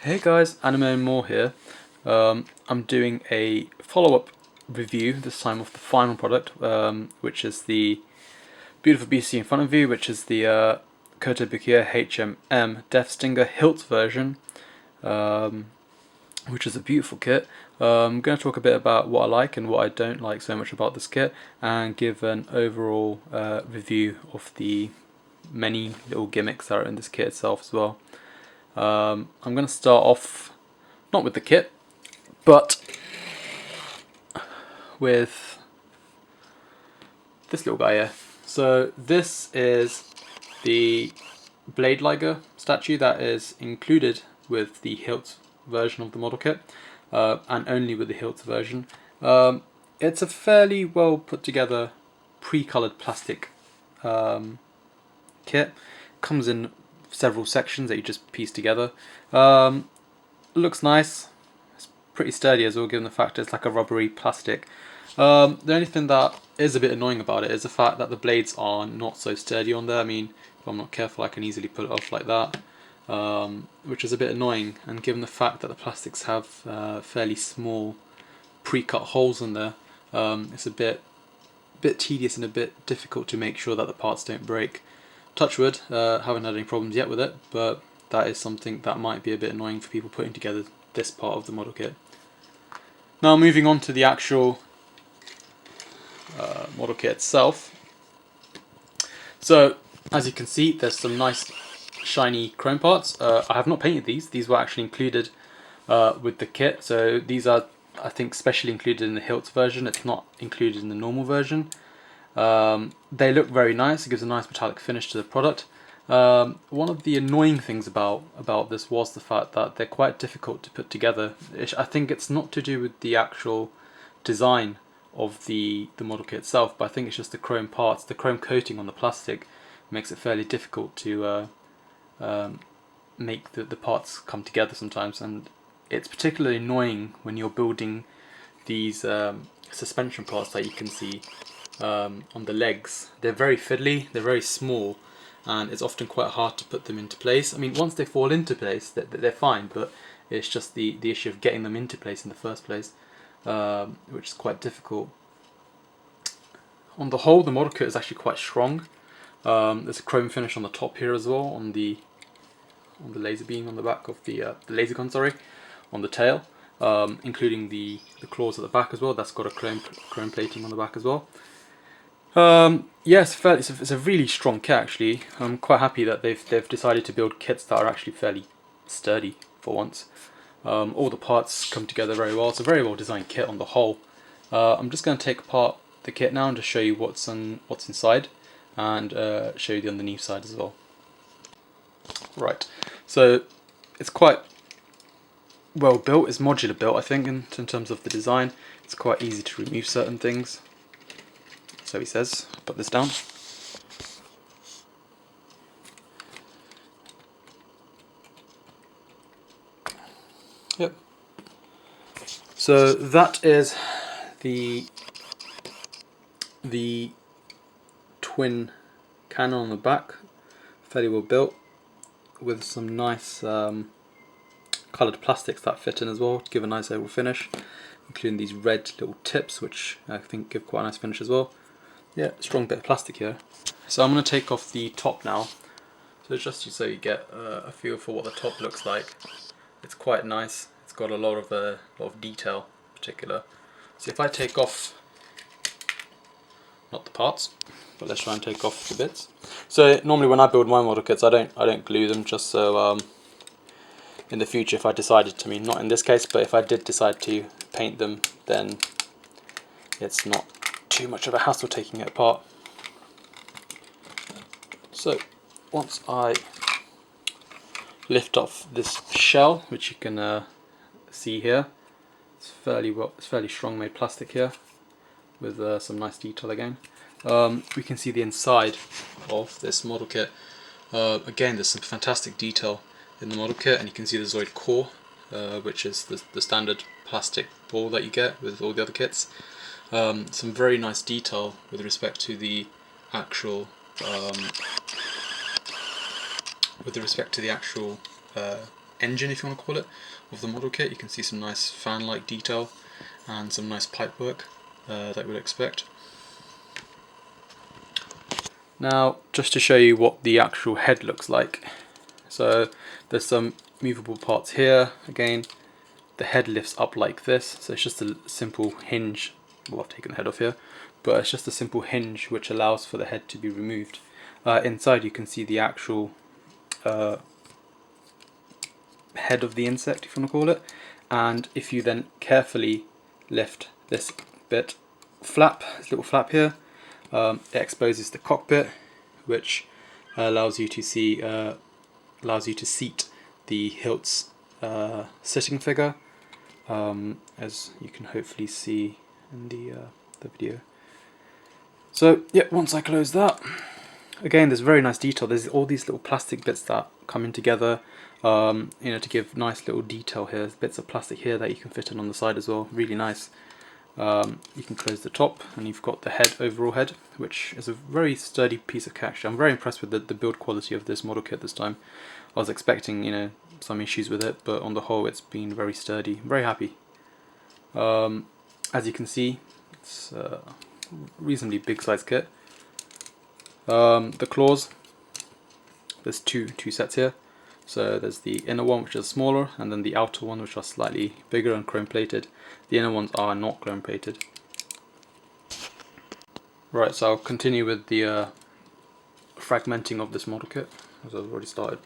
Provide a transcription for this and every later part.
Hey guys, Animeandmore here. I'm doing a follow-up review, this time of the final product, which is the beautiful beastie in front of you, which is the Kotobukiya HMM Death Stinger Hiltz version, which is a beautiful kit. I'm going to talk a bit about what I like and what I don't like so much about this kit, and give an overall review of the many little gimmicks that are in this kit itself as well. I'm going to start off not with the kit, but with this little guy here. So this is the Blade Liger statue that is included with the Hiltz version of the model kit, and only with the Hiltz version. It's a fairly well put together pre-coloured plastic kit. Comes in several sections that you just piece together. Looks nice. It's pretty sturdy as well, given the fact it's like a rubbery plastic. The only thing that is a bit annoying about it is the fact that the blades are not so sturdy on there. I mean, if I'm not careful, I can easily pull it off like that, which is a bit annoying. And given the fact that the plastics have fairly small pre-cut holes in there, it's a bit tedious and a bit difficult to make sure that the parts don't break. Touch wood, haven't had any problems yet with it, but that is something that might be a bit annoying for people putting together this part of the model kit. Now moving on to the actual model kit itself. So as you can see, there's some nice shiny chrome parts. I have not painted these were actually included with the kit, so these are, I think, specially included in the Hiltz version. It's not included in the normal version. They look very nice. It gives a nice metallic finish to the product. One of the annoying things about this was the fact that they're quite difficult to put together. I think it's not to do with the actual design of the model kit itself, but I think it's just the chrome parts, the chrome coating on the plastic makes it fairly difficult to make the parts come together sometimes, and it's particularly annoying when you're building these suspension parts that you can see on the legs. They're very fiddly, they're very small, and it's often quite hard to put them into place. I mean, once they fall into place, they're fine, but it's just the issue of getting them into place in the first place, which is quite difficult. On the whole, the model kit is actually quite strong. There's a chrome finish on the top here as well, on the laser beam on the back of the laser gun, sorry, on the tail, including the claws at the back as well. That's got a chrome plating on the back as well. Yes, it's a really strong kit actually. I'm quite happy that they've decided to build kits that are actually fairly sturdy for once. All the parts come together very well. It's a very well designed kit on the whole. I'm just going to take apart the kit now and just show you what's inside, and show you the underneath side as well. Right, so it's quite well built. It's modular built, I think, in terms of the design. It's quite easy to remove certain things. So he says, put this down. Yep. So that is the twin cannon on the back, fairly well built, with some nice coloured plastics that fit in as well to give a nice overall finish, including these red little tips, which I think give quite a nice finish as well. Yeah, strong bit of plastic here. So I'm going to take off the top now, so just so you get a feel for what the top looks like. It's quite nice. It's got a lot of detail in particular. So if I take off, not the parts, but let's try and take off the bits. So normally when I build my model kits, I don't glue them, just so in the future, if I decided to, I mean, not in this case, but if I did decide to paint them, then it's not too much of a hassle taking it apart. So once I lift off this shell, which you can see here, it's fairly strong made plastic here, with some nice detail again. We can see the inside of this model kit. Again, there's some fantastic detail in the model kit, and you can see the Zoid core, which is the standard plastic ball that you get with all the other kits. Some very nice detail with respect to the actual engine, if you want to call it, of the model kit. You can see some nice fan-like detail and some nice pipe work that we'd expect. Now, just to show you what the actual head looks like. So there's some movable parts here. Again, the head lifts up like this, so it's just a simple hinge. Well, I've taken the head off here, but it's just a simple hinge which allows for the head to be removed. Inside you can see the actual head of the insect, if you want to call it, and if you then carefully lift this bit flap, this little flap here, it exposes the cockpit, which allows you to see, seat the Hiltz sitting figure, as you can hopefully see in the video. So yeah, once I close that, again, there's very nice detail. There's all these little plastic bits that come in together, to give nice little detail here. There's bits of plastic here that you can fit in on the side as well. Really nice. You can close the top, and you've got the head, overall head, which is a very sturdy piece of kit. I'm very impressed with the build quality of this model kit this time. I was expecting, some issues with it, but on the whole, it's been very sturdy. I'm very happy. As you can see, it's a reasonably big size kit. The claws, there's two sets here. So there's the inner one, which is smaller, and then the outer one, which are slightly bigger and chrome plated. The inner ones are not chrome plated. Right, so I'll continue with the fragmenting of this model kit, as I've already started.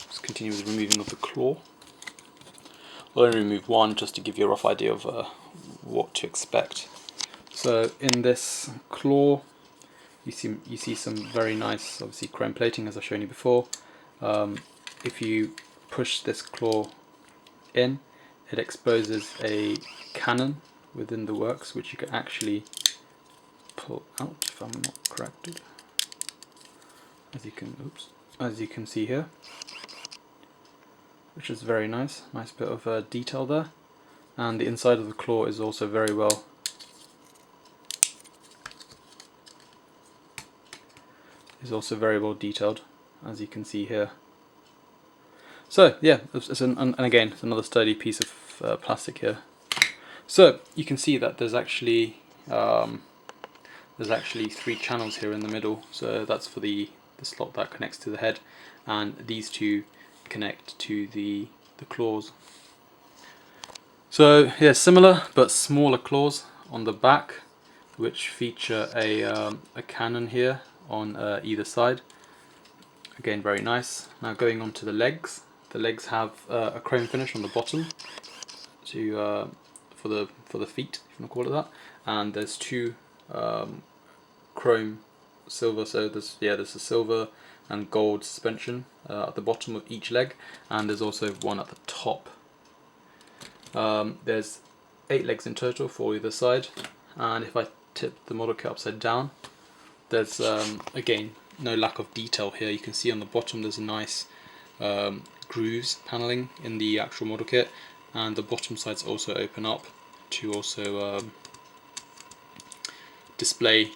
Let's continue with the removing of the claw. I'll only remove one just to give you a rough idea of what to expect. So in this claw, you see some very nice, obviously, chrome plating, as I've shown you before. If you push this claw in, it exposes a cannon within the works, which you can actually pull out if I'm not corrected. As you can see here, which is very nice. Nice bit of detail there, and the inside of the claw is also very well. Is also very well detailed, as you can see here. So yeah, and again, it's another sturdy piece of plastic here. So you can see that there's actually 3 channels here in the middle. So that's for the slot that connects to the head, and these two connect to the claws. So yeah, similar but smaller claws on the back, which feature a cannon here on either side. Again, very nice. Now going on to the legs. The legs have a chrome finish on the bottom for the feet, if you want to call it that. And there's 2 chrome silver. So there's a silver and gold suspension at the bottom of each leg, and there's also one at the top. There's 8 legs in total for either side, and if I tip the model kit upside down, there's again no lack of detail here. You can see on the bottom there's a nice grooves paneling in the actual model kit, and the bottom sides also open up to also display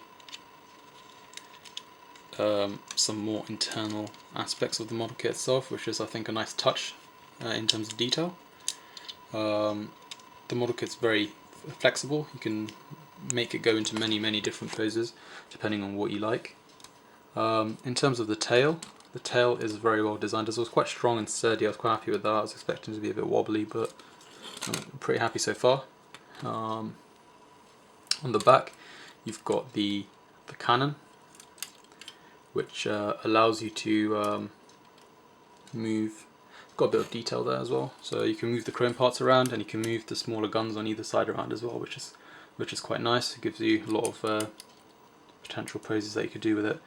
some more internal aspects of the model kit itself, which is, I think, a nice touch in terms of detail. The model kit's very flexible. You can make it go into many different poses depending on what you like. In terms of the tail is very well designed. It was quite strong and sturdy. I was quite happy with that. I was expecting it to be a bit wobbly, but I'm pretty happy so far. On the back, you've got the cannon, which allows you to move. Got a bit of detail there as well, so you can move the chrome parts around, and you can move the smaller guns on either side around as well, which is quite nice. It gives you a lot of potential poses that you could do with it.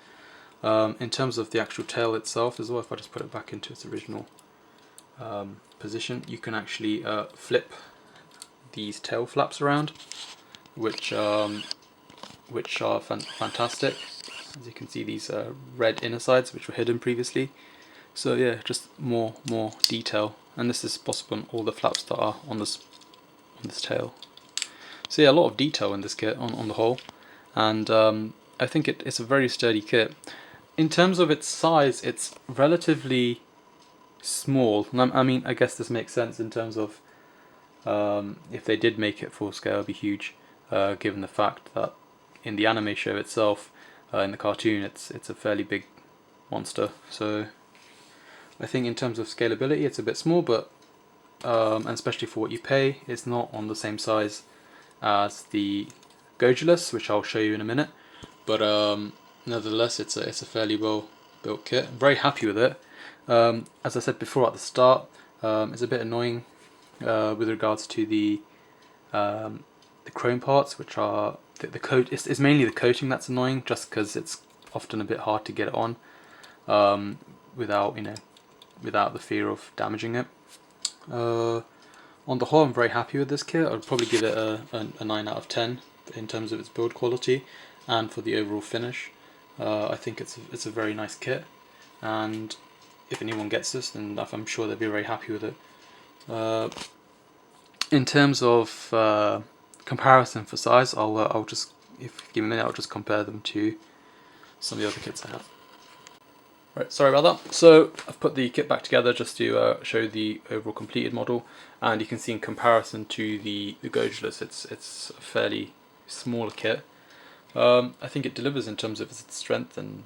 In terms of the actual tail itself as well, if I just put it back into its original position, you can actually flip these tail flaps around, which are fantastic. As you can see, these red inner sides which were hidden previously. So yeah, just more detail, and this is possible on all the flaps that are on this tail. So yeah, a lot of detail in this kit on the whole, and I think it's a very sturdy kit. in terms of its size, it's relatively small. And I mean, I guess this makes sense in terms of if they did make it full scale, it'd be huge, given the fact that in the anime show itself, in the cartoon, it's a fairly big monster. So I think in terms of scalability, it's a bit small, but and especially for what you pay, it's not on the same size as the Gojulus, which I'll show you in a minute. But nevertheless, it's a fairly well built kit. I'm very happy with it. As I said before at the start, it's a bit annoying with regards to the chrome parts, which are the coat. It's mainly the coating that's annoying, just because it's often a bit hard to get it on without without the fear of damaging it. On the whole, I'm very happy with this kit. I'd probably give it a 9 out of 10 in terms of its build quality and for the overall finish. I think it's a very nice kit, and if anyone gets this, then I'm sure they'll be very happy with it. In terms of comparison for size, I'll just, if you give me a minute, I'll just compare them to some of the other kits I have. Right, sorry about that. So I've put the kit back together just to show the overall completed model, and you can see in comparison to the Gojulus, it's a fairly smaller kit. I think it delivers in terms of its strength, and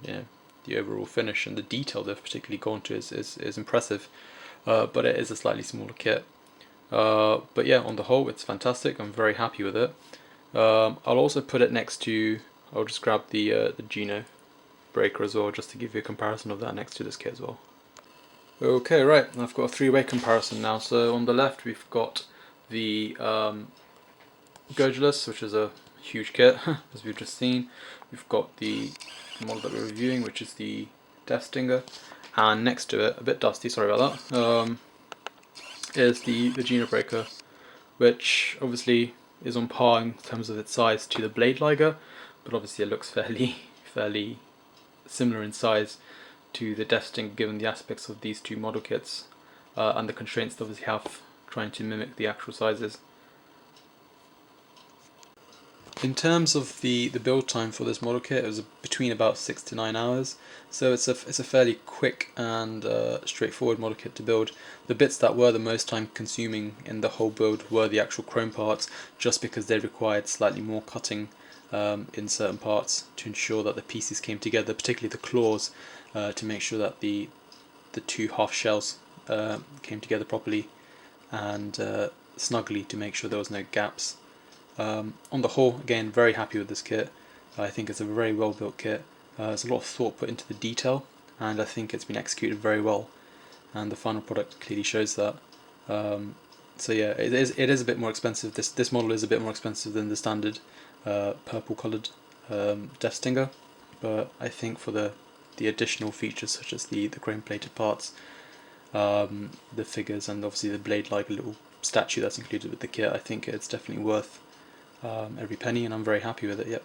the overall finish and the detail they've particularly gone to is impressive. But it is a slightly smaller kit. But yeah, on the whole, it's fantastic. I'm very happy with it. I'll also put it next to. I'll just grab the Geno breaker as well, just to give you a comparison of that next to this kit as well. Okay, right, I've got a three-way comparison now. So on the left we've got the Gojulus, which is a huge kit, as we've just seen. We've got the model that we're reviewing, which is the Death Stinger, and next to it, a bit dusty, sorry about that, is the Geno breaker, which obviously is on par in terms of its size to the Blade Liger, but obviously it looks fairly similar in size to the Death Stinger, given the aspects of these two model kits and the constraints they obviously have trying to mimic the actual sizes. In terms of the build time for this model kit, it was between about 6 to 9 hours, so it's a fairly quick and straightforward model kit to build. The bits that were the most time consuming in the whole build were the actual chrome parts, just because they required slightly more cutting in certain parts to ensure that the pieces came together, particularly the claws, to make sure that the two half shells came together properly and snugly, to make sure there was no gaps. On the whole, again, very happy with this kit. I think it's a very well built kit. There's a lot of thought put into the detail, and I think it's been executed very well, and the final product clearly shows that. So yeah, it is a bit more expensive. This model is a bit more expensive than the standard purple coloured Death Stinger, but I think for the additional features such as the chrome plated parts, the figures, and obviously the blade like little statue that's included with the kit, I think it's definitely worth every penny, and I'm very happy with it. Yep.